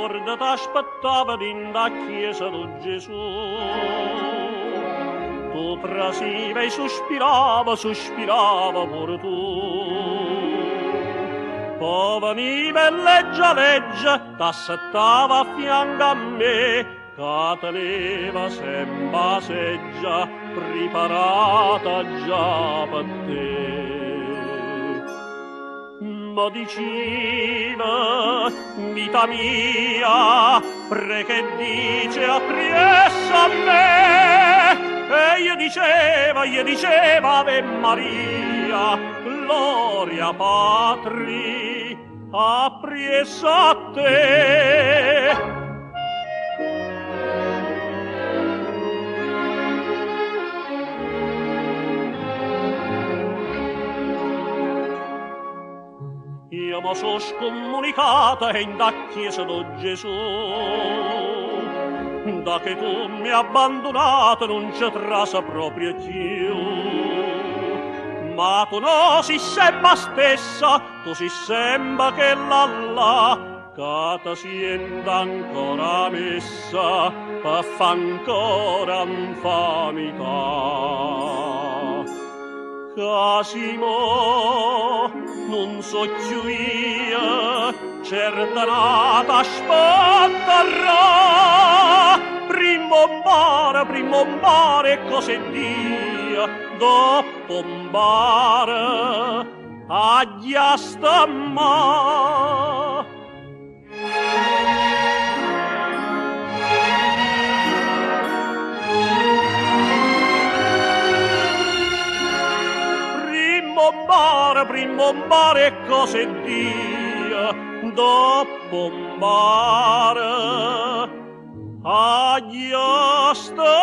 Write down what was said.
corda t'aspettava din da chiesa di Gesù. Tu trasiva e sospirava pure tu. Poi veniva e leggia, t'assettava a fianco a me, che teneva sempre seggia, preparata già per te. Ma diceva, vita mia, perché dice appresso a me? E io diceva, Ave Maria, gloria Patri, appresso a te. Io mi sono scomunicata in da chiesa di Gesù, da che tu mi hai abbandonato non ci trasa proprio più. Ma tu no si sembra stessa, tu si sembra che là, che ti sienta ancora messa, per fa ancora infamità. Casimo, non so più io, certa nata aspetterà. Primo mare, cose dia, dopo mare, aglia stamma. Primo mare, cose dia, dopo mare, aglia stamma.